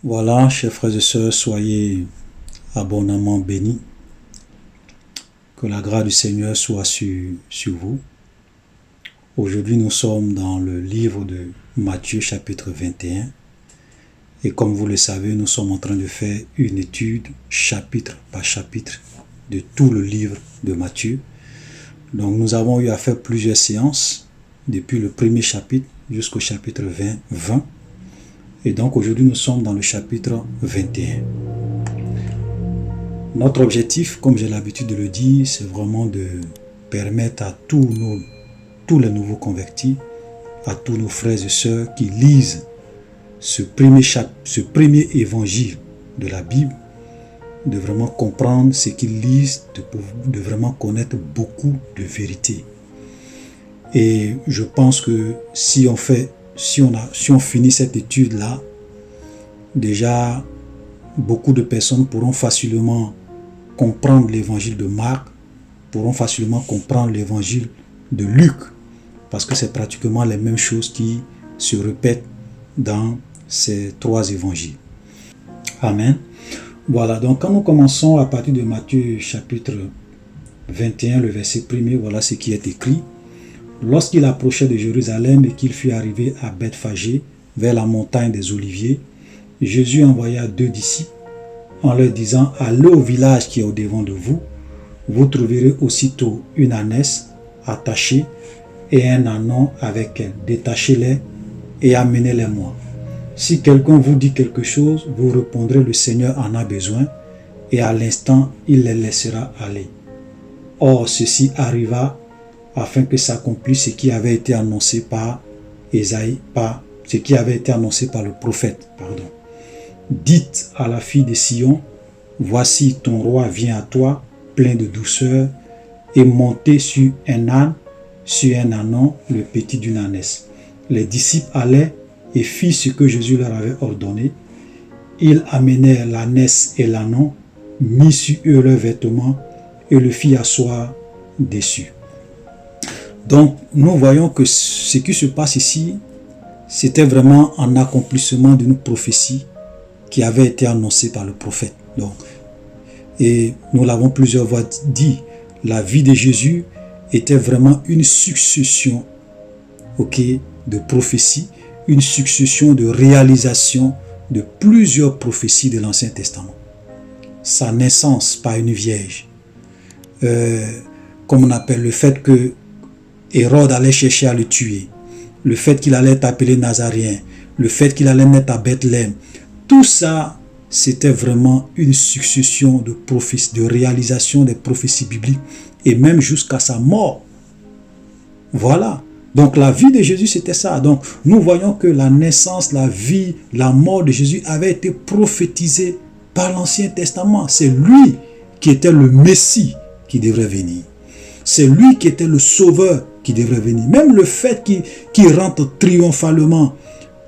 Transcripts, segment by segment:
Voilà, chers frères et sœurs, soyez abondamment bénis. Que la grâce du Seigneur soit sur vous. Aujourd'hui, nous sommes dans le livre de Matthieu, chapitre 21. Et comme vous le savez, nous sommes en train de faire une étude, chapitre par chapitre, de tout le livre de Matthieu. Donc, nous avons eu à faire plusieurs séances, depuis le premier chapitre jusqu'au chapitre 20. Et donc, aujourd'hui, nous sommes dans le chapitre 21. Notre objectif, comme j'ai l'habitude de le dire, c'est vraiment de permettre à tous les nouveaux convertis, à tous nos frères et sœurs qui lisent ce premier évangile de la Bible, de vraiment comprendre ce qu'ils lisent, de vraiment connaître beaucoup de vérités. Et je pense que si on finit cette étude-là, déjà, beaucoup de personnes pourront facilement comprendre l'évangile de Marc, pourront facilement comprendre l'évangile de Luc, parce que c'est pratiquement les mêmes choses qui se répètent dans ces trois évangiles. Amen. Voilà, donc quand nous commençons à partir de Matthieu chapitre 21, le verset 1er, voilà ce qui est écrit. Lorsqu'il approchait de Jérusalem et qu'il fut arrivé à Bethphagée, vers la montagne des Oliviers, Jésus envoya 2 disciples en leur disant « Allez au village qui est au devant de vous, vous trouverez aussitôt une ânesse attachée et un ânon avec elle. Détachez-les et amenez-les-moi. Si quelqu'un vous dit quelque chose, vous répondrez le Seigneur en a besoin, et à l'instant il les laissera aller. » Or ceci arriva afin que s'accomplisse ce qui avait été annoncé par ce qui avait été annoncé par le prophète. Dites à la fille de Sion, voici ton roi vient à toi, plein de douceur, et monté sur un âne, sur un ânon, le petit d'une ânesse. Les disciples allaient et firent ce que Jésus leur avait ordonné. Ils amenèrent l'ânesse et l'ânon, mis sur eux leurs vêtements, et le firent asseoir dessus. Donc, nous voyons que ce qui se passe ici, c'était vraiment un accomplissement d'une prophétie qui avait été annoncée par le prophète. Donc, et nous l'avons plusieurs fois dit, la vie de Jésus était vraiment une succession de prophéties, une succession de réalisations de plusieurs prophéties de l'Ancien Testament. Sa naissance par une vierge, comme on appelle le fait que Hérode allait chercher à le tuer, le fait qu'il allait être appelé Nazaréen, le fait qu'il allait naître à Bethléem, tout ça, c'était vraiment une succession de prophéties, de réalisation des prophéties bibliques, et même jusqu'à sa mort. Voilà. Donc la vie de Jésus, c'était ça. Donc nous voyons que la naissance, la vie, la mort de Jésus avait été prophétisée par l'Ancien Testament. C'est lui qui était le Messie qui devrait venir. C'est lui qui était le Sauveur qui devrait venir. Même le fait qu'il rentre triomphalement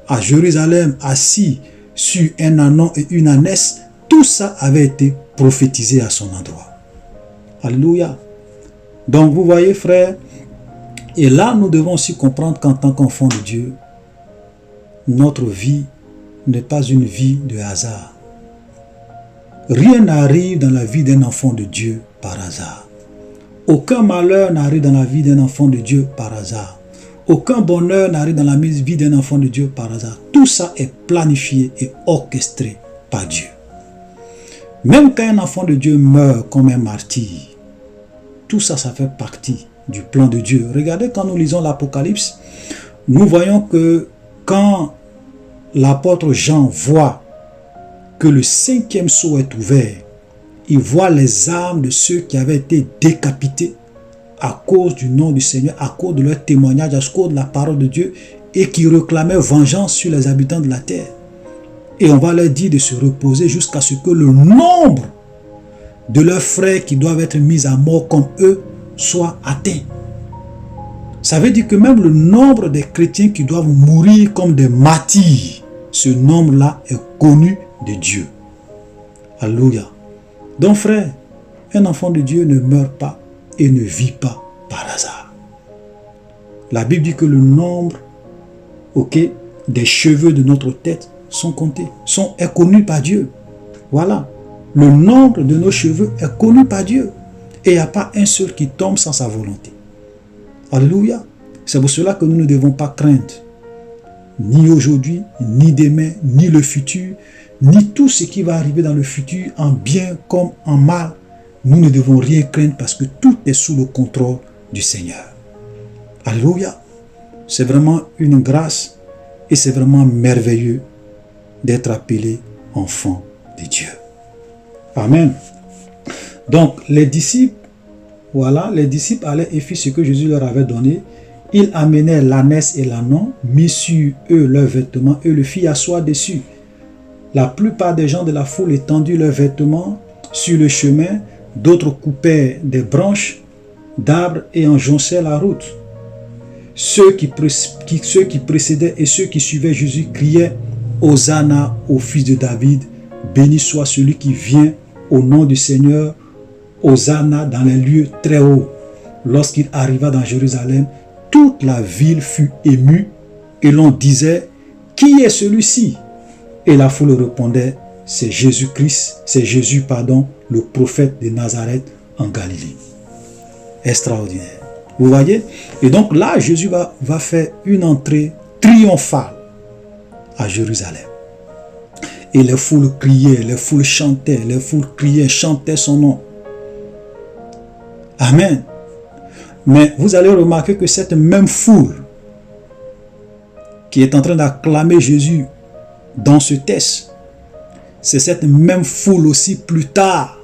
à Jérusalem, assis sur un ânon et une ânesse, tout ça avait été prophétisé à son endroit. Alléluia. Donc vous voyez, frères, et là nous devons aussi comprendre qu'en tant qu'enfant de Dieu, notre vie n'est pas une vie de hasard. Rien n'arrive dans la vie d'un enfant de Dieu par hasard. Aucun malheur n'arrive dans la vie d'un enfant de Dieu par hasard. Aucun bonheur n'arrive dans la vie d'un enfant de Dieu par hasard. Tout ça est planifié et orchestré par Dieu. Même quand un enfant de Dieu meurt comme un martyr, tout ça, ça fait partie du plan de Dieu. Regardez, quand nous lisons l'Apocalypse, nous voyons que quand l'apôtre Jean voit que le 5e sceau est ouvert, il voit les âmes de ceux qui avaient été décapités à cause du nom du Seigneur, à cause de leur témoignage, à cause de la parole de Dieu, et qui réclamaient vengeance sur les habitants de la terre. Et on va leur dire de se reposer jusqu'à ce que le nombre de leurs frères qui doivent être mis à mort comme eux soit atteint. Ça veut dire que même le nombre des chrétiens qui doivent mourir comme des martyrs, ce nombre-là est connu de Dieu. Alléluia. Donc frère, un enfant de Dieu ne meurt pas et ne vit pas par hasard. La Bible dit que le nombre des cheveux de notre tête sont comptés, est connu par Dieu. Voilà. Le nombre de nos cheveux est connu par Dieu. Et il n'y a pas un seul qui tombe sans sa volonté. Alléluia. C'est pour cela que nous ne devons pas craindre. Ni aujourd'hui, ni demain, ni le futur, ni tout ce qui va arriver dans le futur, en bien comme en mal. Nous ne devons rien craindre parce que tout est sous le contrôle du Seigneur. Alléluia. C'est vraiment une grâce et c'est vraiment merveilleux d'être appelé enfant de Dieu. Amen. Donc, les disciples, voilà, les disciples allaient et firent ce que Jésus leur avait donné. Ils amenèrent l'ânesse et l'ânon, mis sur eux leurs vêtements et le firent asseoir dessus. La plupart des gens de la foule étendurent leurs vêtements sur le chemin, d'autres coupaient des branches d'arbres et en jonchaient la route. Ceux qui précédaient et ceux qui suivaient Jésus criaient « Hosanna au fils de David, béni soit celui qui vient au nom du Seigneur, Hosanna dans les lieux très hauts. » Lorsqu'il arriva dans Jérusalem, toute la ville fut émue et l'on disait « Qui est celui-ci » Et la foule répondait « C'est Jésus-Christ, c'est Jésus, le prophète de Nazareth en Galilée. » Extraordinaire. Vous voyez? Et donc là, Jésus va faire une entrée triomphale à Jérusalem. Et les foules criaient, les foules chantaient, les foules criaient, chantaient son nom. Amen. Mais vous allez remarquer que cette même foule qui est en train d'acclamer Jésus dans ce texte, c'est cette même foule aussi plus tard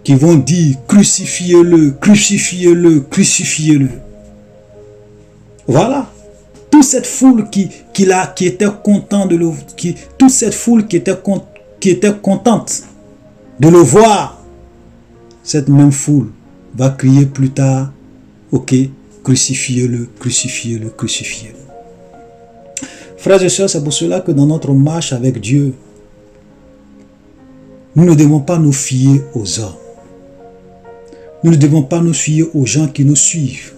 qui vont dire crucifiez-le, crucifiez-le, crucifiez-le. Voilà. Toute cette foule qui était contente de toute cette foule qui était contente de le voir, cette même foule va crier plus tard, ok, crucifiez-le, crucifiez-le, crucifiez-le. Frères et sœurs, c'est pour cela que dans notre marche avec Dieu, nous ne devons pas nous fier aux hommes. Nous ne devons pas nous fier aux gens qui nous suivent.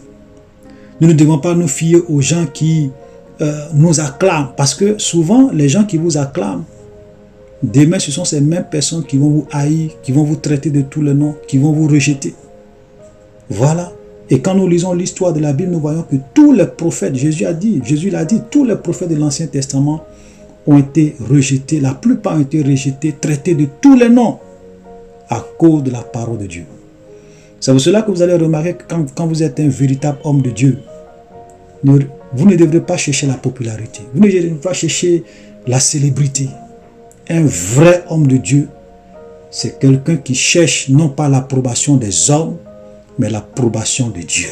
Nous ne devons pas nous fier aux gens qui nous acclament. Parce que souvent, les gens qui vous acclament, demain, ce sont ces mêmes personnes qui vont vous haïr, qui vont vous traiter de tous les noms, qui vont vous rejeter. Voilà. Et quand nous lisons l'histoire de la Bible, nous voyons que tous les prophètes, Jésus l'a dit, tous les prophètes de l'Ancien Testament ont été rejetés. La plupart ont été rejetés, traités de tous les noms à cause de la parole de Dieu. C'est pour cela que vous allez remarquer que quand vous êtes un véritable homme de Dieu, vous ne devrez pas chercher la popularité. Vous ne devrez pas chercher la célébrité. Un vrai homme de Dieu, c'est quelqu'un qui cherche non pas l'approbation des hommes, mais l'approbation de Dieu.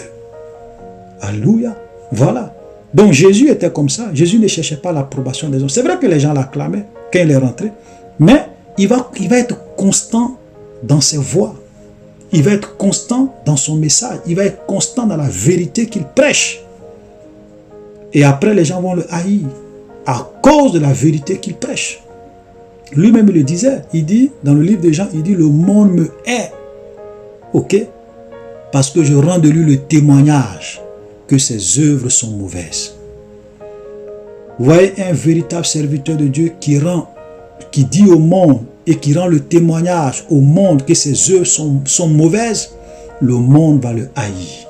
Alléluia. Voilà. Donc Jésus était comme ça. Jésus ne cherchait pas l'approbation des hommes. C'est vrai que les gens l'acclamaient quand il est rentré, mais il va être constant dans ses voies. Il va être constant dans son message. Il va être constant dans la vérité qu'il prêche. Et après, les gens vont le haïr à cause de la vérité qu'il prêche. Lui-même le disait. Il dit, dans le livre de Jean, il dit, le monde me hait. Ok? Parce que je rends de lui le témoignage que ses œuvres sont mauvaises. Vous voyez un véritable serviteur de Dieu qui dit au monde et qui rend le témoignage au monde que ses œuvres sont mauvaises, le monde va le haïr.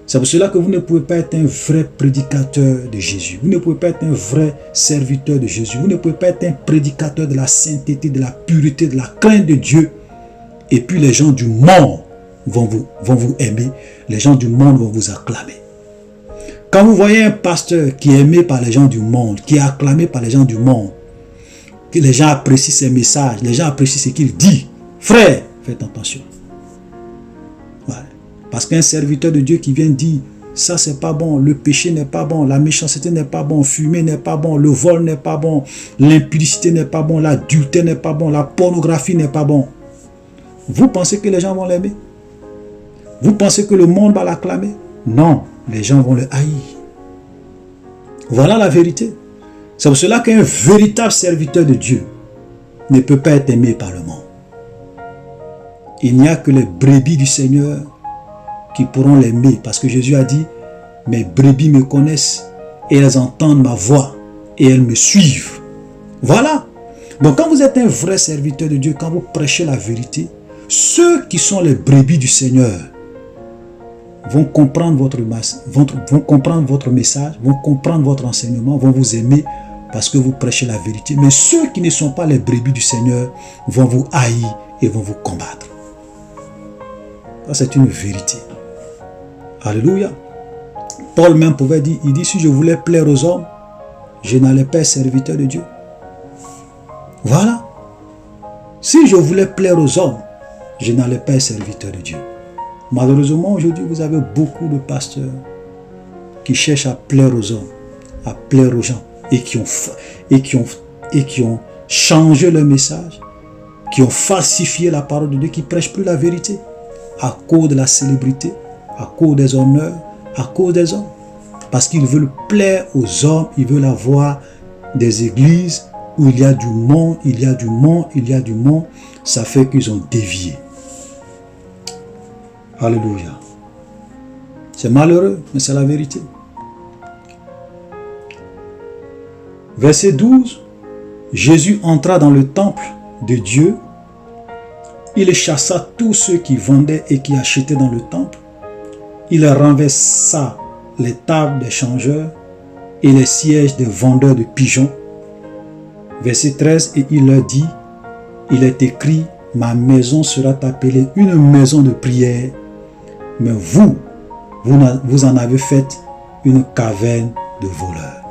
C'est pour cela que vous ne pouvez pas être un vrai prédicateur de Jésus. Vous ne pouvez pas être un vrai serviteur de Jésus. Vous ne pouvez pas être un prédicateur de la sainteté, de la pureté, de la crainte de Dieu. Et puis les gens du monde vont vous aimer. Les gens du monde vont vous acclamer. Quand vous voyez un pasteur qui est aimé par les gens du monde, qui est acclamé par les gens du monde, que les gens apprécient ses messages, les gens apprécient ce qu'il dit, frère, faites attention. Ouais. Parce qu'un serviteur de Dieu qui vient dire, ça c'est pas bon, le péché n'est pas bon, la méchanceté n'est pas bon, fumer n'est pas bon, le vol n'est pas bon, l'impudicité n'est pas bon, l'adultère n'est pas bon, la pornographie n'est pas bon. Vous pensez que les gens vont l'aimer? Vous pensez que le monde va l'acclamer? Non, les gens vont le haïr. Voilà la vérité. C'est pour cela qu'un véritable serviteur de Dieu ne peut pas être aimé par le monde. Il n'y a que les brebis du Seigneur qui pourront l'aimer. Parce que Jésus a dit, mes brebis me connaissent et elles entendent ma voix et elles me suivent. Voilà. Donc quand vous êtes un vrai serviteur de Dieu, quand vous prêchez la vérité, ceux qui sont les brebis du Seigneur vont comprendre vont comprendre votre message, vont comprendre votre enseignement, vont vous aimer parce que vous prêchez la vérité. Mais ceux qui ne sont pas les brebis du Seigneur vont vous haïr et vont vous combattre. Ça, c'est une vérité. Alléluia. Paul même pouvait dire, il dit, si je voulais plaire aux hommes, je n'allais pas être serviteur de Dieu. Voilà. Si je voulais plaire aux hommes, je n'allais pas être serviteur de Dieu. Malheureusement, aujourd'hui, vous avez beaucoup de pasteurs qui cherchent à plaire aux hommes, à plaire aux gens, et qui ont changé leur message, qui ont falsifié la parole de Dieu, qui ne prêchent plus la vérité, à cause de la célébrité, à cause des honneurs, à cause des hommes. Parce qu'ils veulent plaire aux hommes, ils veulent avoir des églises où il y a du monde, il y a du monde, il y a du monde. Ça fait qu'ils ont dévié. Alléluia. C'est malheureux, mais c'est la vérité. Verset 12. Jésus entra dans le temple de Dieu. Il chassa tous ceux qui vendaient et qui achetaient dans le temple. Il renversa les tables des changeurs et les sièges des vendeurs de pigeons. Verset 13. Et il leur dit, il est écrit, ma maison sera appelée une maison de prière, mais vous en avez fait une caverne de voleurs.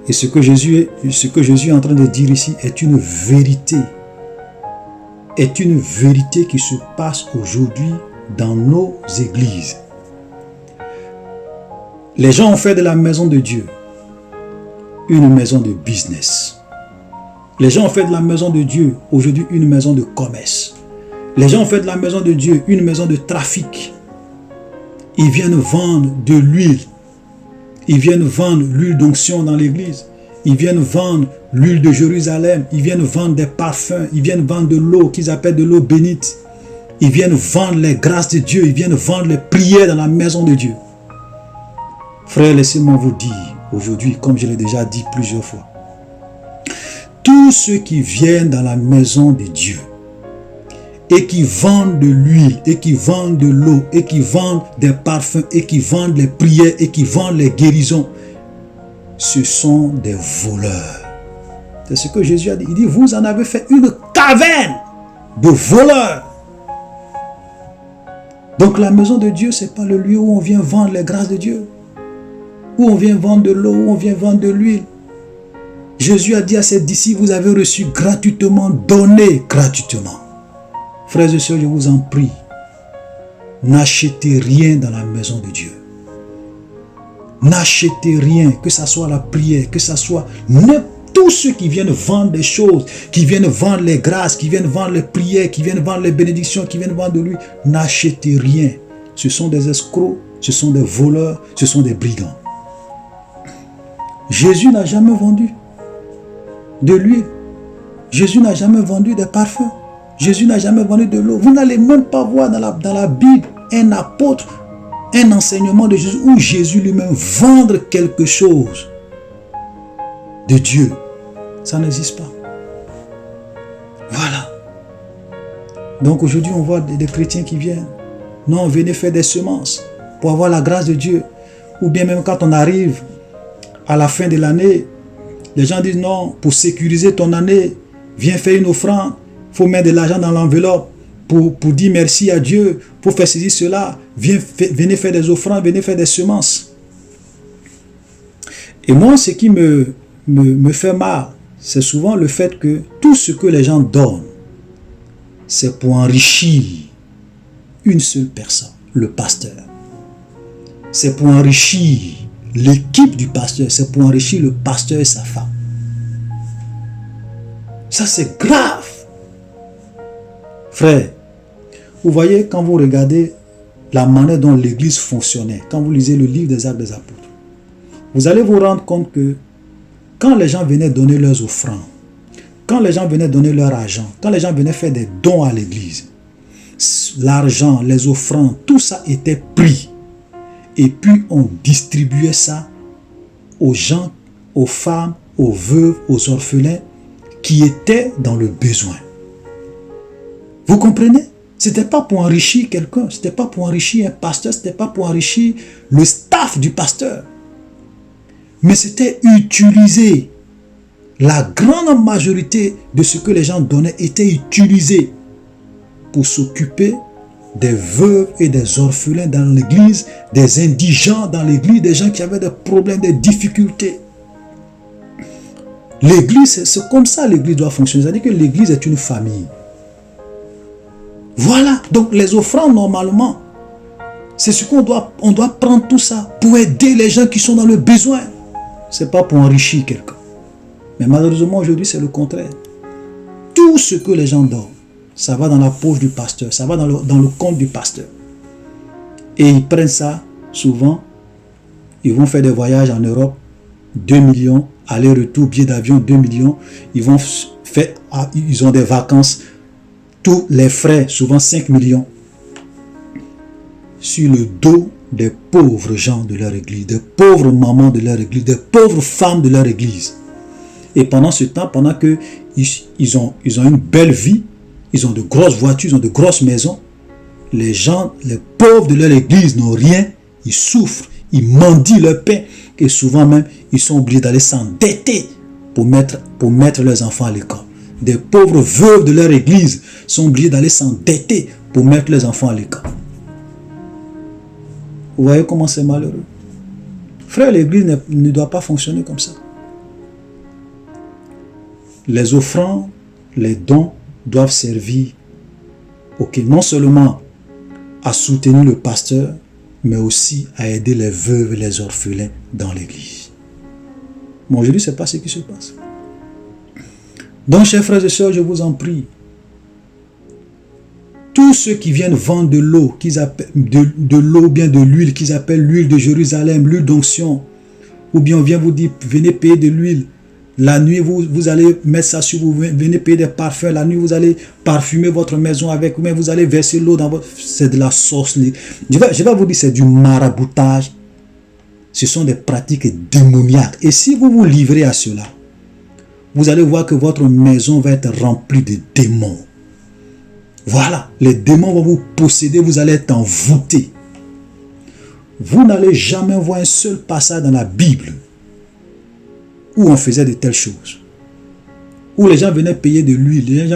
Et ce que Jésus est en train de dire ici est une vérité. Est une vérité qui se passe aujourd'hui dans nos églises. Les gens ont fait de la maison de Dieu une maison de business. Les gens ont fait de la maison de Dieu aujourd'hui une maison de commerce. Les gens ont fait de la maison de Dieu une maison de trafic. Ils viennent vendre de l'huile. Ils viennent vendre l'huile d'onction dans l'église. Ils viennent vendre l'huile de Jérusalem. Ils viennent vendre des parfums. Ils viennent vendre de l'eau qu'ils appellent de l'eau bénite. Ils viennent vendre les grâces de Dieu. Ils viennent vendre les prières dans la maison de Dieu. Frères, laissez-moi vous dire aujourd'hui, comme je l'ai déjà dit plusieurs fois, tous ceux qui viennent dans la maison de Dieu et qui vendent de l'huile, et qui vendent de l'eau, et qui vendent des parfums, et qui vendent les prières, et qui vendent les guérisons, ce sont des voleurs. C'est ce que Jésus a dit. Il dit, vous en avez fait une caverne de voleurs. Donc la maison de Dieu, ce n'est pas le lieu où on vient vendre les grâces de Dieu, où on vient vendre de l'eau, où on vient vendre de l'huile. Jésus a dit à ses disciples, vous avez reçu gratuitement, donné gratuitement. Frères et sœurs, je vous en prie, n'achetez rien dans la maison de Dieu. N'achetez rien, que ce soit la prière, que ce soit tous ceux qui viennent vendre des choses, qui viennent vendre les grâces, qui viennent vendre les prières, qui viennent vendre les bénédictions, qui viennent vendre de lui. N'achetez rien. Ce sont des escrocs, ce sont des voleurs, ce sont des brigands. Jésus n'a jamais vendu de l'huile. Jésus n'a jamais vendu des parfums. Jésus n'a jamais vendu de l'eau. Vous n'allez même pas voir dans la Bible un apôtre, un enseignement de Jésus où Jésus lui-même vendre quelque chose de Dieu. Ça n'existe pas. Voilà. Donc aujourd'hui, on voit des chrétiens qui viennent. Non, venez faire des semences pour avoir la grâce de Dieu. Ou bien même quand on arrive à la fin de l'année, les gens disent non, pour sécuriser ton année, viens faire une offrande. Il faut mettre de l'argent dans l'enveloppe pour dire merci à Dieu, pour faire ceci, cela. Venez faire des offrandes, venez faire des semences. Et moi, ce qui me fait mal, c'est souvent le fait que tout ce que les gens donnent, c'est pour enrichir une seule personne, le pasteur. C'est pour enrichir l'équipe du pasteur, c'est pour enrichir le pasteur et sa femme. Ça, c'est grave. Frère, vous voyez, quand vous regardez la manière dont l'église fonctionnait, quand vous lisez le livre des Actes des Apôtres, vous allez vous rendre compte que quand les gens venaient donner leurs offrandes, quand les gens venaient donner leur argent, quand les gens venaient faire des dons à l'église, l'argent, les offrandes, tout ça était pris. Et puis on distribuait ça aux gens, aux femmes, aux veuves, aux orphelins qui étaient dans le besoin. Vous comprenez? Ce n'était pas pour enrichir quelqu'un, ce n'était pas pour enrichir un pasteur, ce n'était pas pour enrichir le staff du pasteur. Mais c'était utiliser. La grande majorité de ce que les gens donnaient était utilisé pour s'occuper des veuves et des orphelins dans l'église, des indigents dans l'église, des gens qui avaient des problèmes, des difficultés. L'église, c'est comme ça l'église doit fonctionner. C'est-à-dire que l'église est une famille. Voilà, donc les offrandes normalement, c'est ce qu'on doit, on doit prendre tout ça pour aider les gens qui sont dans le besoin. Ce n'est pas pour enrichir quelqu'un. Mais malheureusement aujourd'hui c'est le contraire. Tout ce que les gens donnent, ça va dans la poche du pasteur, ça va dans le compte du pasteur. Et ils prennent ça souvent, ils vont faire des voyages en Europe, 2 millions, aller-retour, billet d'avion, 2 millions, ils ont des vacances, tous les frais, souvent 5 millions, sur le dos des pauvres gens de leur église, des pauvres mamans de leur église, des pauvres femmes de leur église. Et pendant ce temps, pendant qu'ils ont une belle vie, ils ont de grosses voitures, ils ont de grosses maisons, les gens, les pauvres de leur église n'ont rien, ils souffrent, ils mendient leur pain, et souvent même, ils sont obligés d'aller s'endetter pour mettre leurs enfants à l'école. Des pauvres veuves de leur église sont obligés d'aller s'endetter pour mettre leurs enfants à l'école. Vous voyez comment c'est malheureux. Frère, l'église ne doit pas fonctionner comme ça. Les offrandes, les dons doivent servir non seulement à soutenir le pasteur, mais aussi à aider les veuves et les orphelins dans l'église. Bon, aujourd'hui, ce n'est pas ce qui se passe. Donc, chers frères et sœurs, je vous en prie, tous ceux qui viennent vendre de l'eau, de l'eau, bien de l'huile, qu'ils appellent l'huile de Jérusalem, l'huile d'onction, ou bien on vient vous dire, venez payer de l'huile. La nuit, vous allez mettre ça sur vous, venez payer des parfums. La nuit, vous allez parfumer votre maison avec, mais vous allez verser l'eau dans votre... C'est de la sorcellerie. Je vais vous dire, c'est du maraboutage. Ce sont des pratiques démoniaques. Et si vous vous livrez à cela, vous allez voir que votre maison va être remplie de démons. Voilà, les démons vont vous posséder, vous allez être envoûtés. Vous n'allez jamais voir un seul passage dans la Bible où on faisait de telles choses. Où les gens venaient payer de l'huile, les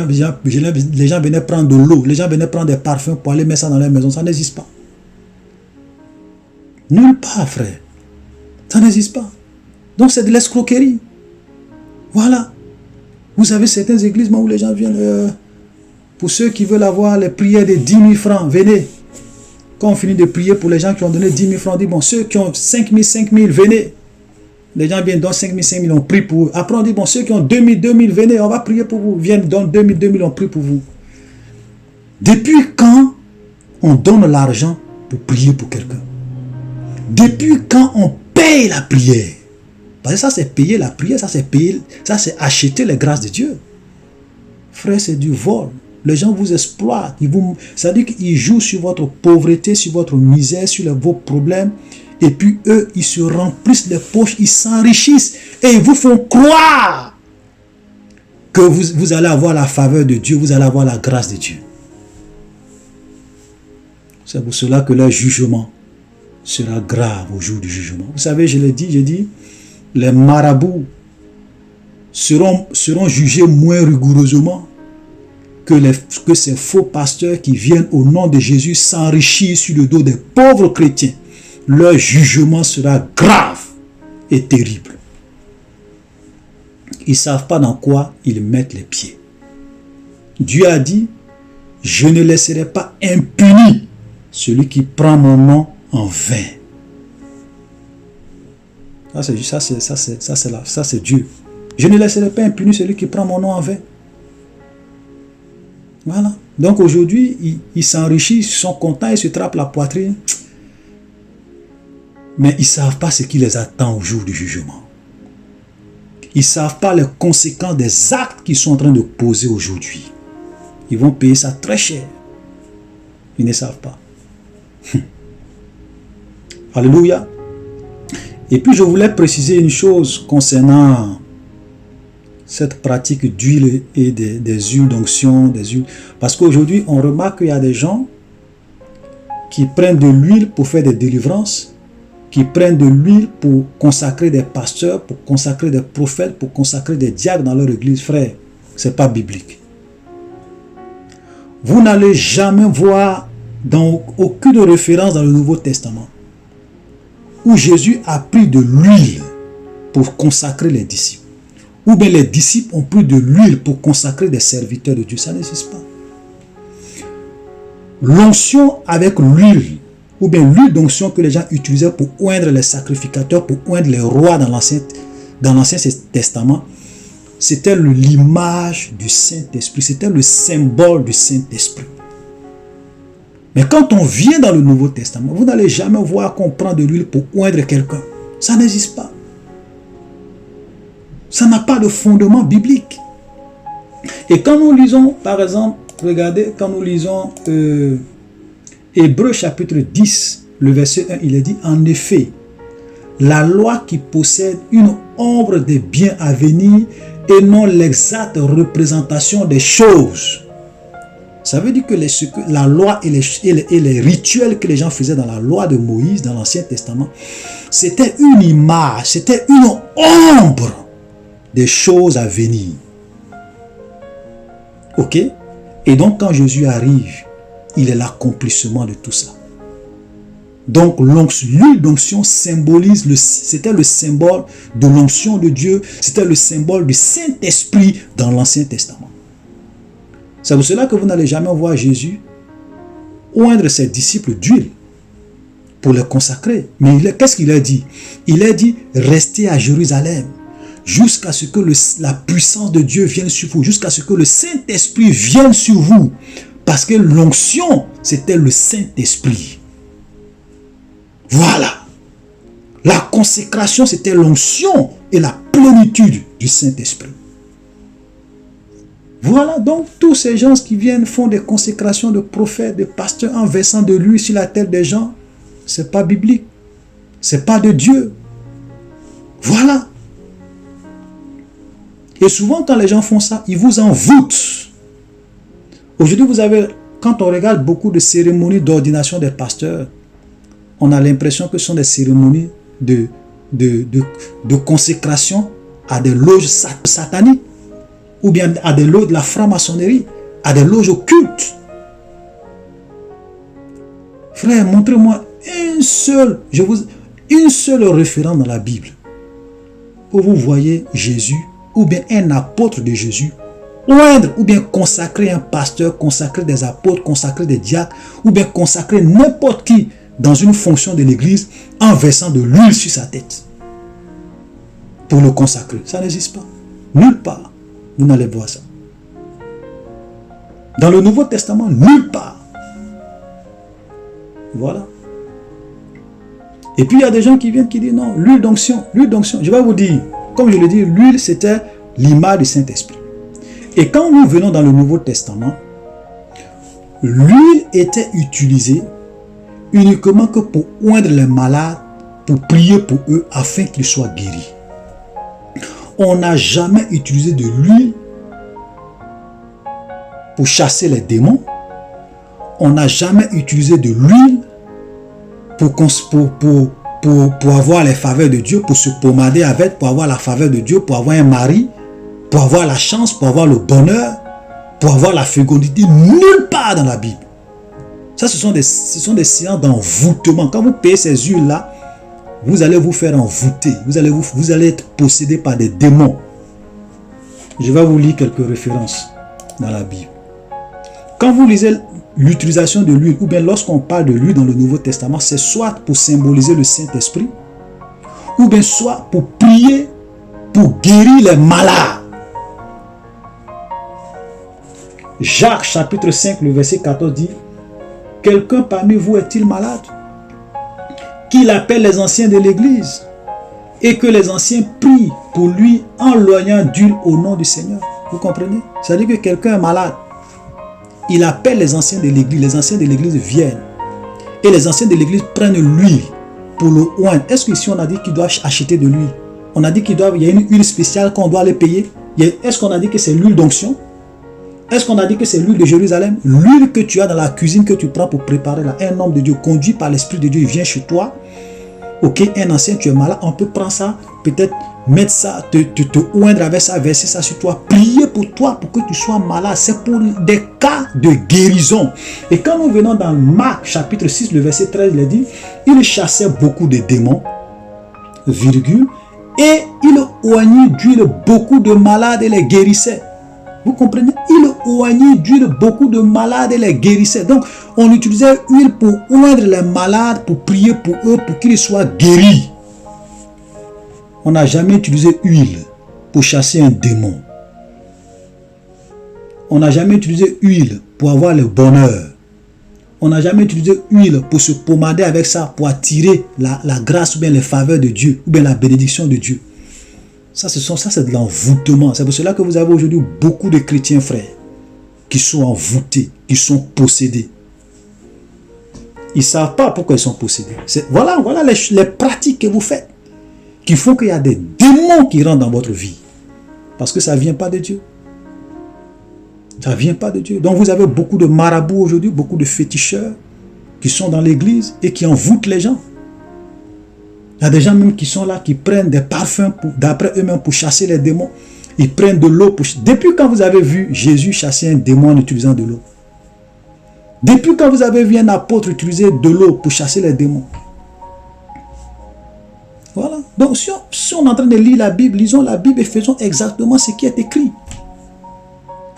gens venaient prendre de l'eau, les gens venaient prendre des parfums pour aller mettre ça dans leur maison. Ça n'existe pas. Nulle part, frère. Ça n'existe pas. Donc c'est de l'escroquerie. Voilà. Vous avez certaines églises où les gens viennent... pour ceux qui veulent avoir les prières de 10 000 francs, venez. Quand on finit de prier pour les gens qui ont donné 10 000 francs, on dit, bon, ceux qui ont 5 000, venez. Les gens viennent, donnent 5 000, on prie pour eux. Après, on dit, bon, ceux qui ont 2 000, venez, on va prier pour vous. Viennent, donnent 2 000, on prie pour vous. Depuis quand on donne l'argent pour prier pour quelqu'un? Depuis quand on paye la prière? Parce que ça, c'est payer la prière, ça, c'est acheter les grâces de Dieu. Frère, c'est du vol. Les gens vous exploitent. Ça veut dire qu'ils jouent sur votre pauvreté, sur votre misère, sur vos problèmes. Et puis eux, ils se remplissent les poches, ils s'enrichissent. Et ils vous font croire que vous allez avoir la faveur de Dieu, vous allez avoir la grâce de Dieu. C'est pour cela que leur jugement sera grave au jour du jugement. Vous savez, je l'ai dit, j'ai dit, les marabouts seront jugés moins rigoureusement que ces faux pasteurs qui viennent au nom de Jésus s'enrichir sur le dos des pauvres chrétiens. Leur jugement sera grave et terrible. Ils ne savent pas dans quoi ils mettent les pieds. Dieu a dit, je ne laisserai pas impuni celui qui prend mon nom en vain. Ça c'est Dieu. Je ne laisserai pas impuni celui qui prend mon nom en vain. Voilà. Donc aujourd'hui, ils s'enrichissent, ils sont contents, ils se trappent la poitrine. Mais ils ne savent pas ce qui les attend au jour du jugement. Ils ne savent pas les conséquences des actes qu'ils sont en train de poser aujourd'hui. Ils vont payer ça très cher. Ils ne savent pas. Alléluia. Et puis je voulais préciser une chose concernant cette pratique d'huile et des huiles d'onction, des huiles. Parce qu'aujourd'hui, on remarque qu'il y a des gens qui prennent de l'huile pour faire des délivrances, qui prennent de l'huile pour consacrer des pasteurs, pour consacrer des prophètes, pour consacrer des diacres dans leur église. Frère, ce n'est pas biblique. Vous n'allez jamais voir dans aucune référence dans le Nouveau Testament où Jésus a pris de l'huile pour consacrer les disciples. Ou bien les disciples ont pris de l'huile pour consacrer des serviteurs de Dieu. Ça n'existe pas. L'onction avec l'huile, ou bien l'huile d'onction que les gens utilisaient pour oindre les sacrificateurs, pour oindre les rois dans l'Ancien Testament, c'était l'image du Saint-Esprit, c'était le symbole du Saint-Esprit. Mais quand on vient dans le Nouveau Testament, vous n'allez jamais voir qu'on prend de l'huile pour oindre quelqu'un. Ça n'existe pas. Ça n'a pas de fondement biblique. Et quand nous lisons, par exemple, regardez, quand nous lisons Hébreux chapitre 10, le verset 1, il est dit, en effet, la loi qui possède une ombre des biens à venir et non l'exacte représentation des choses. Ça veut dire que la loi et les rituels que les gens faisaient dans la loi de Moïse, dans l'Ancien Testament, c'était une image, c'était une ombre des choses à venir. Ok? Et donc quand Jésus arrive, il est l'accomplissement de tout ça. Donc l'huile d'onction symbolise, c'était le symbole de l'onction de Dieu, c'était le symbole du Saint-Esprit dans l'Ancien Testament. C'est pour cela que vous n'allez jamais voir Jésus oindre ses disciples d'huile pour les consacrer. Mais qu'est-ce qu'il a dit? Il a dit, restez à Jérusalem jusqu'à ce que la puissance de Dieu vienne sur vous, jusqu'à ce que le Saint-Esprit vienne sur vous. Parce que l'onction, c'était le Saint-Esprit. Voilà. La consécration, c'était l'onction et la plénitude du Saint-Esprit. Voilà, donc tous ces gens qui viennent font des consécrations de prophètes, de pasteurs en versant de l'huile sur la tête des gens. Ce n'est pas biblique. Ce n'est pas de Dieu. Voilà. Et souvent, quand les gens font ça, ils vous envoûtent. Aujourd'hui, vous avez, quand on regarde beaucoup de cérémonies d'ordination des pasteurs, on a l'impression que ce sont des cérémonies de consécration à des loges sataniques, ou bien à des loges de la franc-maçonnerie, à des loges occultes. Frère, montrez-moi une seule référence dans la Bible où vous voyez Jésus, ou bien un apôtre de Jésus, oindre, ou bien consacrer un pasteur, consacrer des apôtres, consacrer des diacres, ou bien consacrer n'importe qui dans une fonction de l'église en versant de l'huile sur sa tête pour le consacrer. Ça n'existe pas. Nulle part. Vous n'allez voir ça. Dans le Nouveau Testament, nulle part. Voilà. Et puis il y a des gens qui viennent qui disent non, l'huile d'onction, l'huile d'onction. Je vais vous dire, comme je l'ai dit, l'huile c'était l'image du Saint-Esprit. Et quand nous venons dans le Nouveau Testament, l'huile était utilisée uniquement que pour oindre les malades, pour prier pour eux afin qu'ils soient guéris. On n'a jamais utilisé de l'huile pour chasser les démons. On n'a jamais utilisé de l'huile pour avoir les faveurs de Dieu, pour se pommader avec, pour avoir la faveur de Dieu, pour avoir un mari, pour avoir la chance, pour avoir le bonheur, pour avoir la fécondité. Nulle part dans la Bible. Ça, ce sont des séances d'envoûtement. Quand vous payez ces huiles-là, vous allez vous faire envoûter. Vous allez être possédé par des démons. Je vais vous lire quelques références dans la Bible. Quand vous lisez l'utilisation de l'huile, ou bien lorsqu'on parle de l'huile dans le Nouveau Testament, c'est soit pour symboliser le Saint-Esprit, ou bien soit pour prier, pour guérir les malades. Jacques chapitre 5, le verset 14 dit, « Quelqu'un parmi vous est-il malade? Qu'il appelle les anciens de l'église et que les anciens prient pour lui en loignant d'huile au nom du Seigneur. » Vous comprenez? Ça veut dire que quelqu'un est malade. Il appelle les anciens de l'église. Les anciens de l'église viennent. Et les anciens de l'église prennent l'huile pour le oindre. Est-ce qu'ici on a dit qu'ils doivent acheter de l'huile? On a dit qu'il y a une huile spéciale qu'on doit les payer? Est-ce qu'on a dit que c'est l'huile d'onction? Est-ce qu'on a dit que c'est l'huile de Jérusalem? L'huile que tu as dans la cuisine que tu prends pour préparer là. Un homme de Dieu conduit par l'Esprit de Dieu, il vient chez toi. Ok, un ancien, tu es malade, on peut prendre ça, peut-être mettre ça, te oindre avec ça, verser ça sur toi, prier pour toi pour que tu sois malade. C'est pour des cas de guérison. Et quand nous venons dans Marc chapitre 6, le verset 13, il dit, il chassait beaucoup de démons, virgule, et il oignait d'huile beaucoup de malades et les guérissait. Vous comprenez? Il oignait d'huile beaucoup de malades et les guérissait. Donc, on utilisait l'huile pour oindre les malades, pour prier pour eux, pour qu'ils soient guéris. On n'a jamais utilisé huile pour chasser un démon. On n'a jamais utilisé huile pour avoir le bonheur. On n'a jamais utilisé huile pour se pommader avec ça, pour attirer la grâce ou bien les faveurs de Dieu, ou bien la bénédiction de Dieu. Ça, c'est de l'envoûtement. C'est pour cela que vous avez aujourd'hui beaucoup de chrétiens, frères, qui sont envoûtés, qui sont possédés. Ils ne savent pas pourquoi ils sont possédés. Voilà les pratiques que vous faites, qui font qu'il y a des démons qui rentrent dans votre vie. Parce que ça ne vient pas de Dieu. Ça ne vient pas de Dieu. Donc vous avez beaucoup de marabouts aujourd'hui, beaucoup de féticheurs qui sont dans l'église et qui envoûtent les gens. Il y a des gens même qui sont là, qui prennent des parfums d'après eux-mêmes pour chasser les démons. Ils prennent de l'eau. Depuis quand vous avez vu Jésus chasser un démon en utilisant de l'eau? Depuis quand vous avez vu un apôtre utiliser de l'eau pour chasser les démons? Voilà. Donc si on est en train de lire la Bible, lisons la Bible et faisons exactement ce qui est écrit.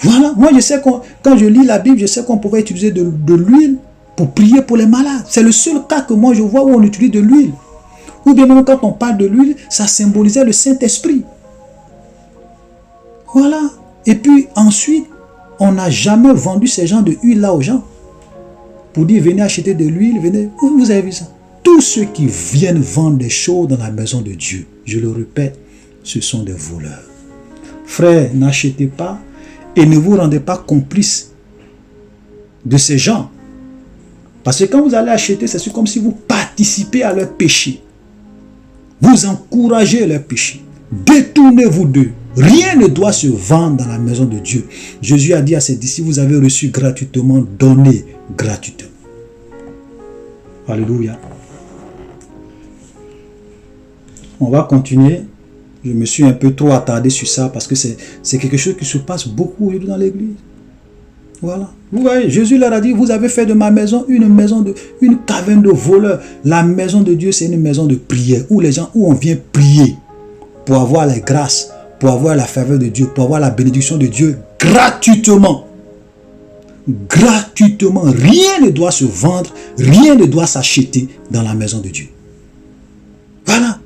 Voilà. Moi je sais quand je lis la Bible, je sais qu'on pouvait utiliser de l'huile pour prier pour les malades. C'est le seul cas que moi je vois où on utilise de l'huile. Ou bien même quand on parle de l'huile, ça symbolisait le Saint-Esprit. Voilà. Et puis ensuite, on n'a jamais vendu ces gens de huile là aux gens. Pour dire, venez acheter de l'huile, venez. Vous avez vu ça? Tous ceux qui viennent vendre des choses dans la maison de Dieu, je le répète, ce sont des voleurs. Frères, n'achetez pas et ne vous rendez pas complice de ces gens. Parce que quand vous allez acheter, c'est comme si vous participez à leur péché. Vous encouragez leur péché. Détournez-vous d'eux. Rien ne doit se vendre dans la maison de Dieu. Jésus a dit à ses disciples, vous avez reçu gratuitement, donnez gratuitement. Alléluia. On va continuer. Je me suis un peu trop attardé sur ça parce que c'est quelque chose qui se passe beaucoup aujourd'hui dans l'église. Voilà. Vous voyez, Jésus leur a dit, vous avez fait de ma maison une caverne de voleurs. La maison de Dieu, c'est une maison de prière où on vient prier pour avoir les grâces, pour avoir la faveur de Dieu, pour avoir la bénédiction de Dieu gratuitement. Gratuitement. Rien ne doit se vendre, rien ne doit s'acheter dans la maison de Dieu. Voilà.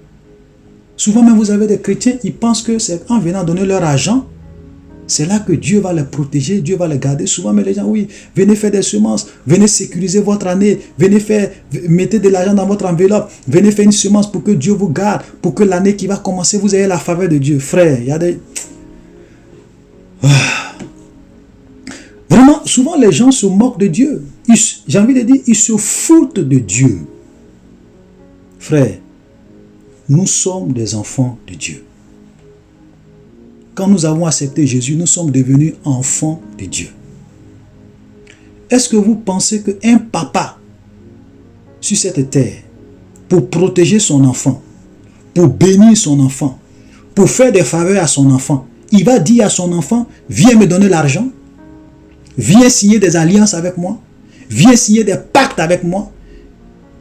Souvent même vous avez des chrétiens, ils pensent que c'est en venant donner leur argent, c'est là que Dieu va les protéger, Dieu va les garder. Souvent, mais les gens, oui, venez faire des semences, venez sécuriser votre année, mettez de l'argent dans votre enveloppe, venez faire une semence pour que Dieu vous garde, pour que l'année qui va commencer, vous ayez la faveur de Dieu. Frère, il y a des... Vraiment, souvent les gens se moquent de Dieu. J'ai envie de dire, ils se foutent de Dieu. Frère, nous sommes des enfants de Dieu. Quand nous avons accepté Jésus, nous sommes devenus enfants de Dieu. Est-ce que vous pensez qu'un papa sur cette terre, pour protéger son enfant, pour bénir son enfant, pour faire des faveurs à son enfant, il va dire à son enfant, viens me donner l'argent, viens signer des alliances avec moi, viens signer des pactes avec moi?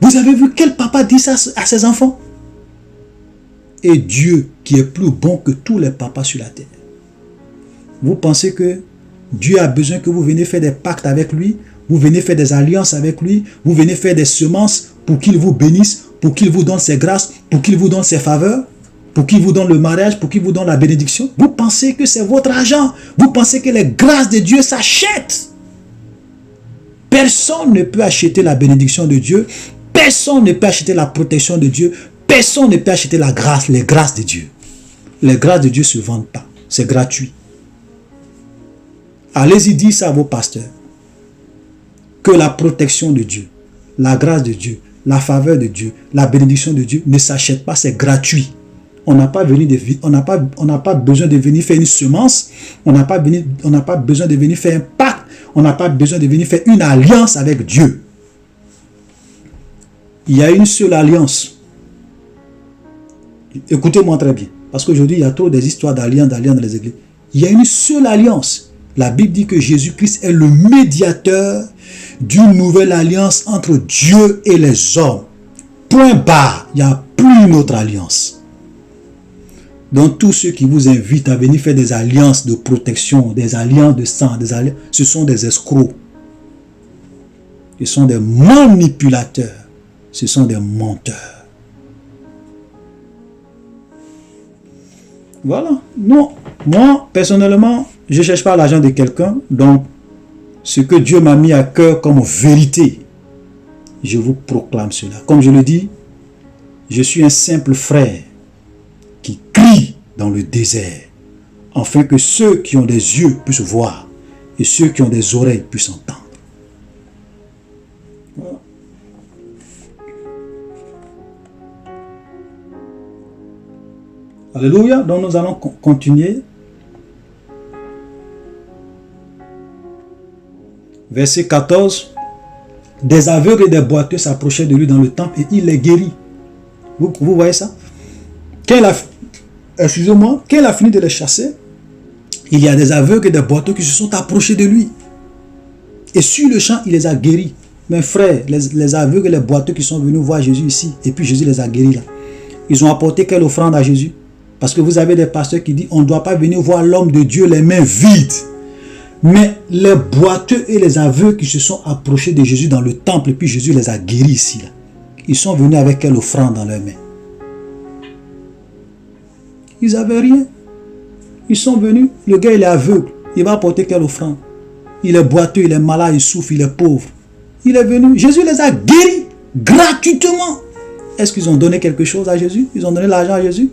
Vous avez vu quel papa dit ça à ses enfants? Et Dieu qui est plus bon que tous les papas sur la terre. Vous pensez que Dieu a besoin que vous venez faire des pactes avec lui, vous venez faire des alliances avec lui, vous venez faire des semences pour qu'il vous bénisse, pour qu'il vous donne ses grâces, pour qu'il vous donne ses faveurs, pour qu'il vous donne le mariage, pour qu'il vous donne la bénédiction? Vous pensez que c'est votre argent? Vous pensez que les grâces de Dieu s'achètent? Personne ne peut acheter la bénédiction de Dieu. Personne ne peut acheter la protection de Dieu. Personne ne peut acheter la grâce, les grâces de Dieu. Les grâces de Dieu ne se vendent pas. C'est gratuit. Allez-y dire ça à vos pasteurs. Que la protection de Dieu, la grâce de Dieu, la faveur de Dieu, la bénédiction de Dieu ne s'achète pas, c'est gratuit. On n'a pas, on n'a pas besoin de venir faire une semence. On n'a pas besoin de venir faire un pacte. On n'a pas besoin de venir faire une alliance avec Dieu. Il y a une seule alliance. Écoutez-moi très bien. Parce qu'aujourd'hui, il y a trop des histoires d'alliance dans les églises. Il y a une seule alliance. La Bible dit que Jésus-Christ est le médiateur d'une nouvelle alliance entre Dieu et les hommes. Point barre. Il n'y a plus une autre alliance. Donc tous ceux qui vous invitent à venir faire des alliances de protection, des alliances de sang, ce sont des escrocs. Ce sont des manipulateurs. Ce sont des menteurs. Voilà. Non. Moi, personnellement, je ne cherche pas l'argent de quelqu'un. Donc, ce que Dieu m'a mis à cœur comme vérité, je vous proclame cela. Comme je le dis, je suis un simple frère qui crie dans le désert, afin que ceux qui ont des yeux puissent voir et ceux qui ont des oreilles puissent entendre. Voilà. Alléluia. Donc nous allons continuer. Verset 14. Des aveugles et des boiteux s'approchaient de lui dans le temple et il les guérit. Vous voyez ça? Quand il a fini de les chasser, il y a des aveugles et des boiteux qui se sont approchés de lui. Et sur le champ, il les a guéris. Mes frères, les aveugles et les boiteux qui sont venus voir Jésus ici, et puis Jésus les a guéris là. Ils ont apporté quelle offrande à Jésus? Parce que vous avez des pasteurs qui disent, on ne doit pas venir voir l'homme de Dieu les mains vides. Mais les boiteux et les aveugles qui se sont approchés de Jésus dans le temple, et puis Jésus les a guéris ici là. Ils sont venus avec quelle offrande dans leurs mains? Ils n'avaient rien. Ils sont venus. Le gars, il est aveugle. Il va apporter quelle offrande? Il est boiteux, il est malade, il souffre, il est pauvre. Il est venu. Jésus les a guéris gratuitement. Est-ce qu'ils ont donné quelque chose à Jésus? Ils ont donné l'argent à Jésus?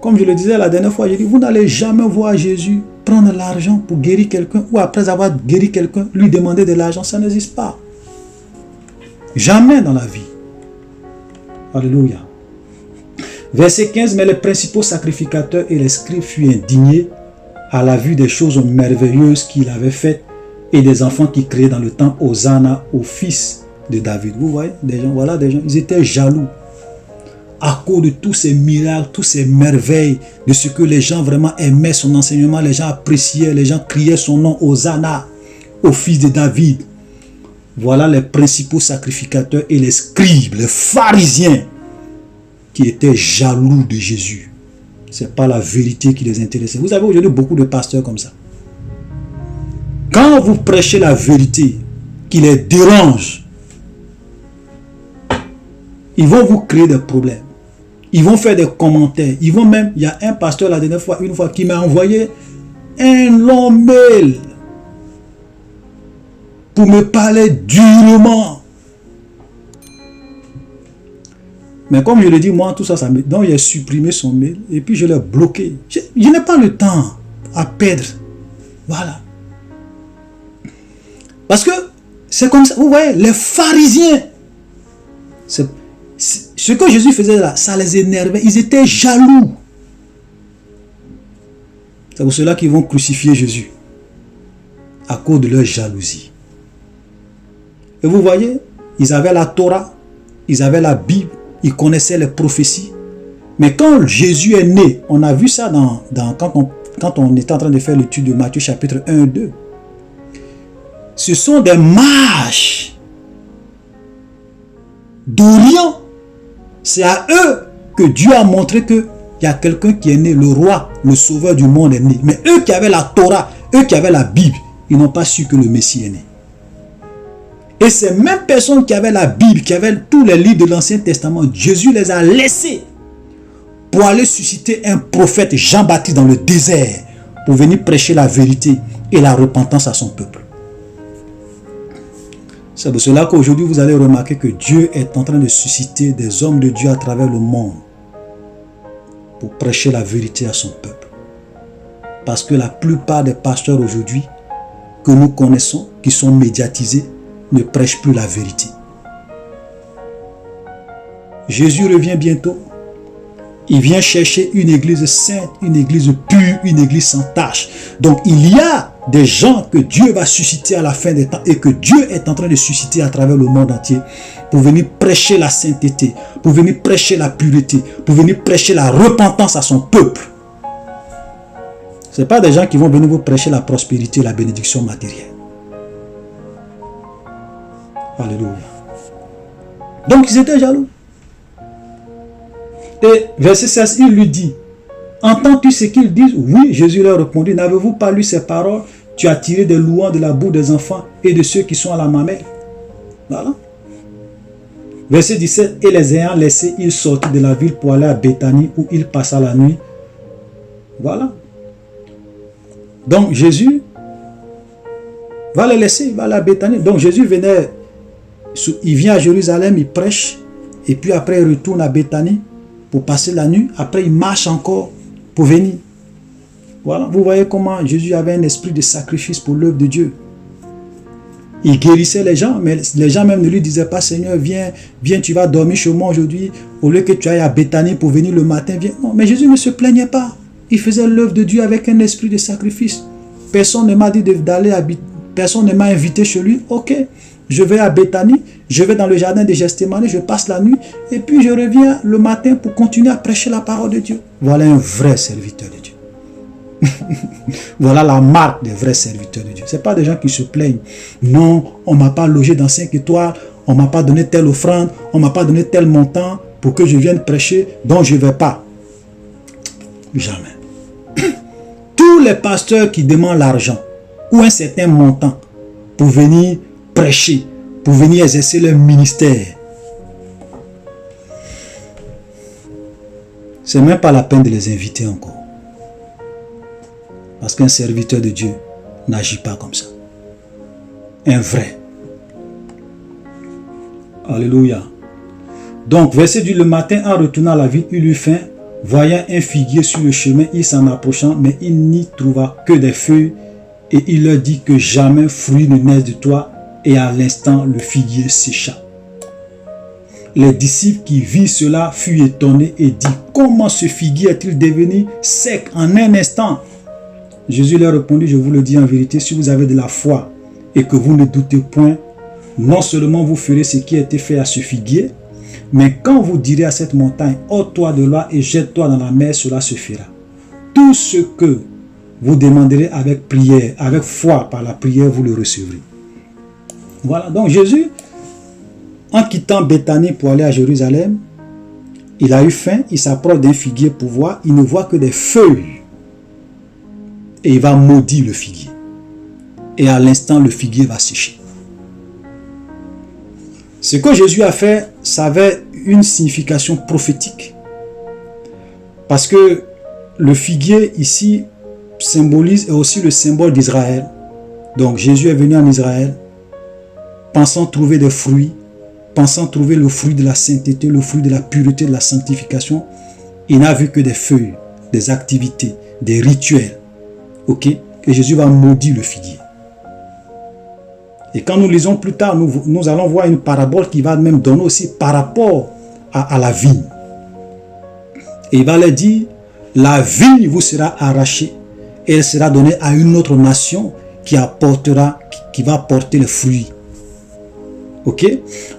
Comme je le disais la dernière fois, j'ai dit, vous n'allez jamais voir Jésus prendre l'argent pour guérir quelqu'un ou après avoir guéri quelqu'un, lui demander de l'argent. Ça n'existe pas. Jamais dans la vie. Alléluia. Verset 15, mais les principaux sacrificateurs et les scribes furent indignés à la vue des choses merveilleuses qu'il avait faites et des enfants qui criaient dans le temple Hosanna au fils de David. Vous voyez, des gens, voilà des gens, ils étaient jaloux à cause de tous ces miracles, tous ces merveilles, de ce que les gens vraiment aimaient son enseignement, les gens appréciaient, les gens criaient son nom Hosanna au fils de David. Voilà les principaux sacrificateurs et les scribes, les pharisiens, qui étaient jaloux de Jésus. Ce n'est pas la vérité qui les intéressait. Vous avez aujourd'hui beaucoup de pasteurs comme ça. Quand vous prêchez la vérité qui les dérange, ils vont vous créer des problèmes. Ils vont faire des commentaires. Ils vont même, il y a un pasteur la dernière fois, une fois, qui m'a envoyé un long mail pour me parler durement. Mais comme je le dis, moi, tout ça, donc j'ai supprimé son mail et puis je l'ai bloqué. Je n'ai pas le temps à perdre. Voilà. Parce que c'est comme ça, vous voyez, les pharisiens, ce que Jésus faisait là, ça les énervait. Ils étaient jaloux. C'est pour cela qu'ils vont crucifier Jésus. À cause de leur jalousie. Et vous voyez, ils avaient la Torah, ils avaient la Bible, ils connaissaient les prophéties. Mais quand Jésus est né, on a vu ça quand on était en train de faire l'étude de Matthieu chapitre 1 et 2. Ce sont des mages d'Orient. C'est à eux que Dieu a montré qu'il y a quelqu'un qui est né, le roi, le sauveur du monde est né. Mais eux qui avaient la Torah, eux qui avaient la Bible, ils n'ont pas su que le Messie est né. Et ces mêmes personnes qui avaient la Bible, qui avaient tous les livres de l'Ancien Testament, Jésus les a laissés pour aller susciter un prophète Jean-Baptiste dans le désert pour venir prêcher la vérité et la repentance à son peuple. C'est pour cela qu'aujourd'hui vous allez remarquer que Dieu est en train de susciter des hommes de Dieu à travers le monde pour prêcher la vérité à son peuple. Parce que la plupart des pasteurs aujourd'hui que nous connaissons, qui sont médiatisés, ne prêchent plus la vérité. Jésus revient bientôt. Il vient chercher une église sainte, une église pure, une église sans tache. Donc il y a des gens que Dieu va susciter à la fin des temps et que Dieu est en train de susciter à travers le monde entier pour venir prêcher la sainteté, pour venir prêcher la pureté, pour venir prêcher la repentance à son peuple. Ce n'est pas des gens qui vont venir vous prêcher la prospérité, la bénédiction matérielle. Alléluia. Donc ils étaient jaloux. Et verset 16, il lui dit, entends-tu ce qu'ils disent? Oui, Jésus leur répondit, n'avez-vous pas lu ces paroles? Tu as tiré des louanges de la boue des enfants et de ceux qui sont à la mamelle. Voilà. Verset 17, et les ayant laissés, il sortit de la ville pour aller à Béthanie où il passa la nuit. Voilà. Donc Jésus va les laisser, il va aller à Béthanie. Donc Jésus venait, il vient à Jérusalem, il prêche, et puis après il retourne à Béthanie pour passer la nuit. Après il marche encore pour venir. Voilà, vous voyez comment Jésus avait un esprit de sacrifice pour l'œuvre de Dieu. Il guérissait les gens, mais les gens même ne lui disaient pas, Seigneur, viens, tu vas dormir chez moi aujourd'hui, au lieu que tu ailles à Béthanie pour venir le matin, viens. Non, mais Jésus ne se plaignait pas. Il faisait l'œuvre de Dieu avec un esprit de sacrifice. Personne ne m'a dit d'aller habiter, personne ne m'a invité chez lui. Ok, je vais à Béthanie, je vais dans le jardin de Gethsémani, je passe la nuit, et puis je reviens le matin pour continuer à prêcher la parole de Dieu. Voilà un vrai serviteur de Dieu. Voilà la marque des vrais serviteurs de Dieu. Ce n'est pas des gens qui se plaignent. Non, on ne m'a pas logé dans 5 étoiles, on ne m'a pas donné telle offrande, on ne m'a pas donné tel montant pour que je vienne prêcher, donc je ne vais pas. Jamais. Tous les pasteurs qui demandent l'argent ou un certain montant pour venir prêcher, pour venir exercer leur ministère, ce n'est même pas la peine de les inviter encore. Parce qu'un serviteur de Dieu n'agit pas comme ça. Un vrai. Alléluia. Donc, verset 10, le matin, en retournant à la ville, il eut faim. Voyant un figuier sur le chemin, il s'en approchant, mais il n'y trouva que des feuilles. Et il leur dit que jamais fruit ne naisse de toi. Et à l'instant, le figuier sécha. Les disciples qui virent cela furent étonnés et dit, comment ce figuier est-il devenu sec en un instant? Jésus leur répondit, je vous le dis en vérité, si vous avez de la foi et que vous ne doutez point, non seulement vous ferez ce qui a été fait à ce figuier, mais quand vous direz à cette montagne, ôte-toi de là et jette-toi dans la mer, cela se fera. Tout ce que vous demanderez avec prière, avec foi par la prière, vous le recevrez. Voilà, donc Jésus, en quittant Béthanie pour aller à Jérusalem, il a eu faim, il s'approche d'un figuier pour voir, il ne voit que des feuilles. Et il va maudire le figuier. Et à l'instant, le figuier va sécher. Ce que Jésus a fait, ça avait une signification prophétique. Parce que le figuier ici symbolise aussi le symbole d'Israël. Donc Jésus est venu en Israël, pensant trouver des fruits, pensant trouver le fruit de la sainteté, le fruit de la pureté, de la sanctification. Il n'a vu que des feuilles, des activités, des rituels. Ok, et Jésus va maudire le figuier. Et quand nous lisons plus tard, nous allons voir une parabole qui va même donner aussi par rapport à la vigne. Et il va leur dire, la vigne vous sera arrachée et elle sera donnée à une autre nation qui va porter le fruit. Ok,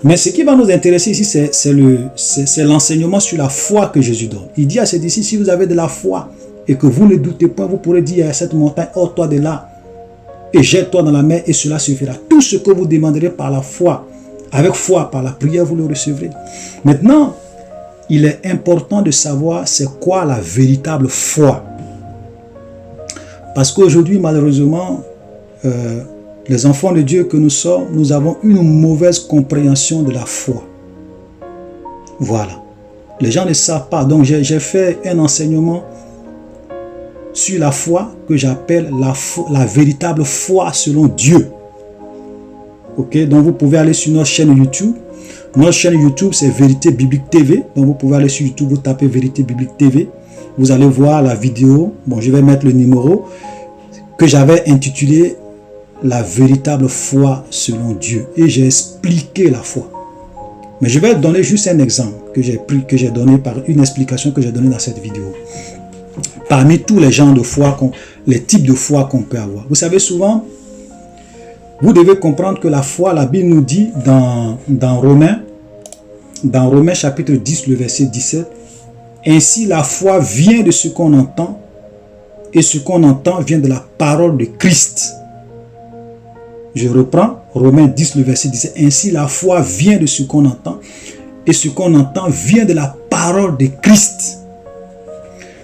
mais ce qui va nous intéresser ici, c'est l'enseignement sur la foi que Jésus donne. Il dit à ses disciples, si vous avez de la foi, et que vous ne doutez pas, vous pourrez dire à cette montagne, ôte-toi de là et jette-toi dans la mer et cela se fera. Tout ce que vous demanderez par la foi, avec foi, par la prière, vous le recevrez. Maintenant, il est important de savoir c'est quoi la véritable foi. Parce qu'aujourd'hui, malheureusement, les enfants de Dieu que nous sommes, nous avons une mauvaise compréhension de la foi. Voilà. Les gens ne savent pas. Donc, j'ai fait un enseignement sur la foi que j'appelle la véritable foi selon Dieu. Ok, donc vous pouvez aller sur notre chaîne YouTube. Notre chaîne YouTube, c'est Vérité Biblique TV. Donc vous pouvez aller sur YouTube, vous tapez Vérité Biblique TV. Vous allez voir la vidéo. Bon, je vais mettre le numéro que j'avais intitulé La véritable foi selon Dieu. Et j'ai expliqué la foi. Mais je vais donner juste un exemple que j'ai donné par une explication que j'ai donnée dans cette vidéo. Parmi tous les genres de foi, les types de foi qu'on peut avoir. Vous savez, souvent, vous devez comprendre que la foi, la Bible nous dit dans Romains chapitre 10, le verset 17, « Ainsi la foi vient de ce qu'on entend, et ce qu'on entend vient de la parole de Christ. » Je reprends, Romains 10, le verset 17, « Ainsi la foi vient de ce qu'on entend, et ce qu'on entend vient de la parole de Christ. »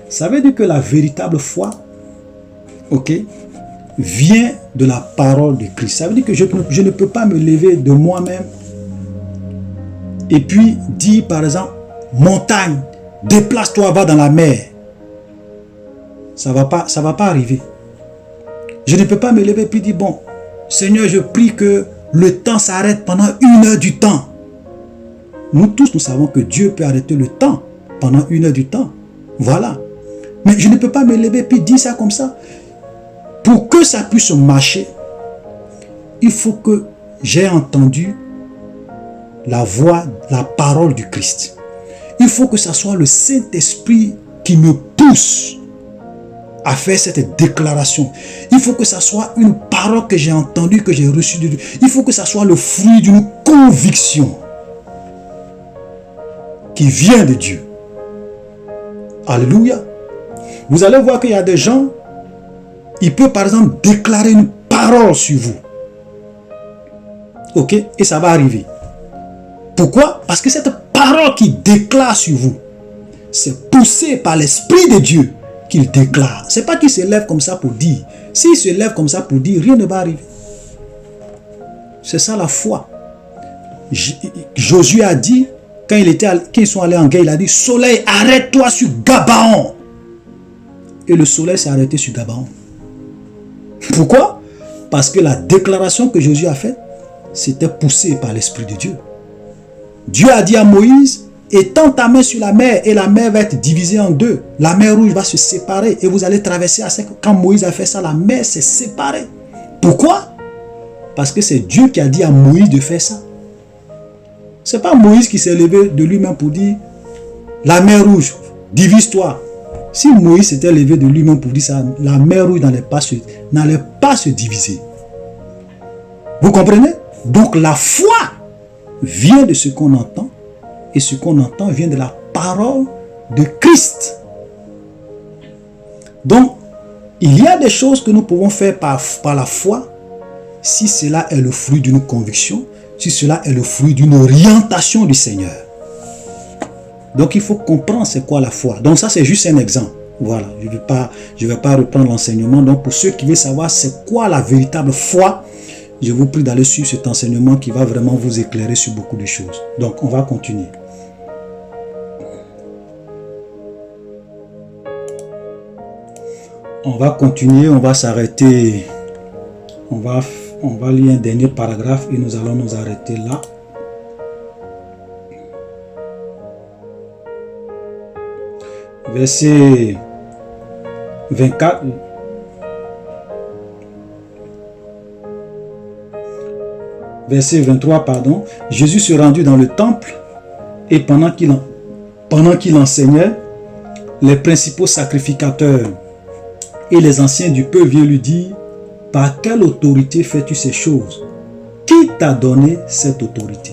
Ça veut dire que la véritable foi, ok, vient de la parole de Christ. Ça veut dire que je ne peux pas me lever de moi-même et puis dire par exemple, montagne, déplace-toi, va dans la mer. Ça va pas arriver. Je ne peux pas me lever et puis dire, bon, Seigneur, je prie que le temps s'arrête pendant 1 heure du temps. Nous tous, nous savons que Dieu peut arrêter le temps pendant 1 heure du temps. Voilà. Mais je ne peux pas me lever et puis dire ça comme ça. Pour que ça puisse marcher, il faut que j'ai entendu la voix, la parole du Christ. Il faut que ce soit le Saint-Esprit qui me pousse à faire cette déclaration. Il faut que ce soit une parole que j'ai entendue, que j'ai reçue de Dieu. Il faut que ce soit le fruit d'une conviction qui vient de Dieu. Alléluia. Vous allez voir qu'il y a des gens, ils peuvent par exemple déclarer une parole sur vous. Ok? Et ça va arriver. Pourquoi? Parce que cette parole qu'il déclare sur vous, c'est poussé par l'Esprit de Dieu qu'il déclare. Ce n'est pas qu'il se lève comme ça pour dire. S'il se lève comme ça pour dire, rien ne va arriver. C'est ça la foi. Josué a dit, quand ils sont allés en guerre, il a dit, soleil, arrête-toi sur Gabaon. Et le soleil s'est arrêté sur Gabaon. Pourquoi? Parce que la déclaration que Josué a faite, c'était poussé par l'Esprit de Dieu. Dieu a dit à Moïse, étends ta main sur la mer et la mer va être divisée en deux. La mer rouge va se séparer et vous allez traverser à sec. Quand Moïse a fait ça, la mer s'est séparée. Pourquoi? Parce que c'est Dieu qui a dit à Moïse de faire ça. Ce n'est pas Moïse qui s'est levé de lui-même pour dire, la mer rouge, divise-toi. Si Moïse s'était levé de lui-même pour dire ça, la mer rouge n'allait pas se diviser. Vous comprenez? Donc la foi vient de ce qu'on entend, et ce qu'on entend vient de la parole de Christ. Donc, il y a des choses que nous pouvons faire par la foi, si cela est le fruit d'une conviction, si cela est le fruit d'une orientation du Seigneur. Donc il faut comprendre c'est quoi la foi. Donc ça c'est juste un exemple. Voilà, je vais pas reprendre l'enseignement. Donc pour ceux qui veulent savoir c'est quoi la véritable foi, je vous prie d'aller suivre cet enseignement qui va vraiment vous éclairer sur beaucoup de choses. Donc on va continuer. On va continuer, on va s'arrêter. On va lire un dernier paragraphe et nous allons nous arrêter là. Verset 24. Verset 23, pardon. Jésus se rendit dans le temple et pendant qu'il enseignait, les principaux sacrificateurs et les anciens du peuple viennent lui dire, par quelle autorité fais-tu ces choses? Qui t'a donné cette autorité?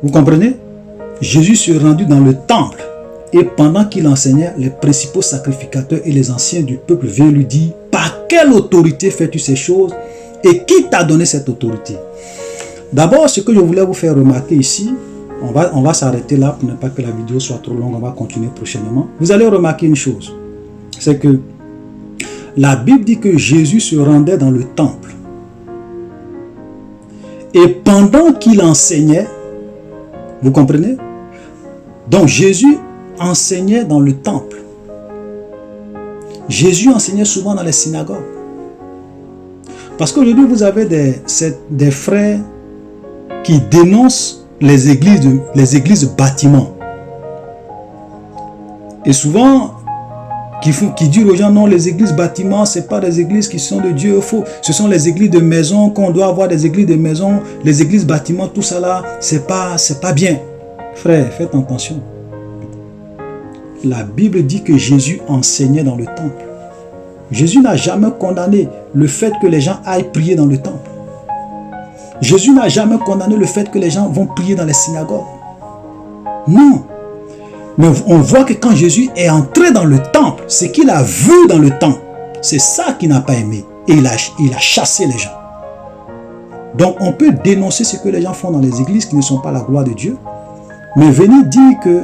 Vous comprenez? Jésus se rendit dans le temple et pendant qu'il enseignait, les principaux sacrificateurs et les anciens du peuple viennent lui dire, par quelle autorité fais-tu ces choses et qui t'a donné cette autorité? D'abord, ce que je voulais vous faire remarquer ici, on va s'arrêter là pour ne pas que la vidéo soit trop longue, on va continuer prochainement. Vous allez remarquer une chose, c'est que la Bible dit que Jésus se rendait dans le temple et pendant qu'il enseignait, vous comprenez? Donc Jésus enseignait dans le temple. Jésus enseignait souvent dans les synagogues. Parce qu'aujourd'hui, vous avez des frères qui dénoncent les églises bâtiments. Et souvent, qui dit aux gens, non, les églises bâtiments, ce n'est pas des églises qui sont de Dieu. Ce sont les églises de maison, qu'on doit avoir des églises de maison, les églises bâtiments, tout ça là, c'est pas bien. Frère, faites attention. La Bible dit que Jésus enseignait dans le temple. Jésus n'a jamais condamné le fait que les gens aillent prier dans le temple. Jésus n'a jamais condamné le fait que les gens vont prier dans les synagogues. Non. Mais on voit que quand Jésus est entré dans le temple, ce qu'il a vu dans le temple, c'est ça qu'il n'a pas aimé. Et il a chassé les gens. Donc on peut dénoncer ce que les gens font dans les églises qui ne sont pas la gloire de Dieu. Mais venir dire que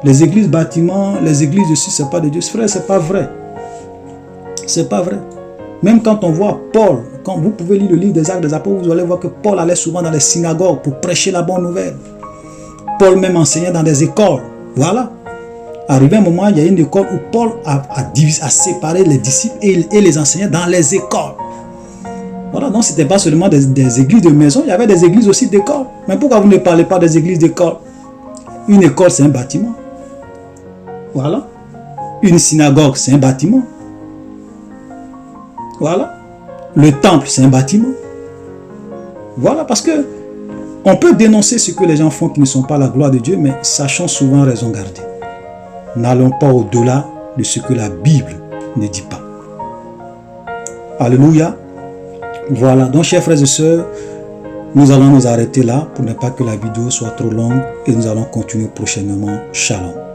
les églises bâtiments, les églises de ci, ce n'est pas de Dieu. Frère, ce n'est pas vrai. C'est pas vrai. Même quand on voit Paul, quand vous pouvez lire le livre des Actes des Apôtres, vous allez voir que Paul allait souvent dans les synagogues pour prêcher la bonne nouvelle. Paul même enseignait dans des écoles. Voilà. Arrivé un moment, il y a une école où Paul a séparé les disciples et les enseignants dans les écoles. Voilà, donc ce n'était pas seulement des églises de maison, il y avait des églises aussi d'écoles. Mais pourquoi vous ne parlez pas des églises d'école? Une école, c'est un bâtiment. Voilà. Une synagogue, c'est un bâtiment. Voilà. Le temple, c'est un bâtiment. Voilà, parce que on peut dénoncer ce que les gens font qui ne sont pas la gloire de Dieu, mais sachant souvent raison garder. N'allons pas au-delà de ce que la Bible ne dit pas. Alléluia. Voilà, donc chers frères et sœurs, nous allons nous arrêter là pour ne pas que la vidéo soit trop longue et nous allons continuer prochainement. Shalom.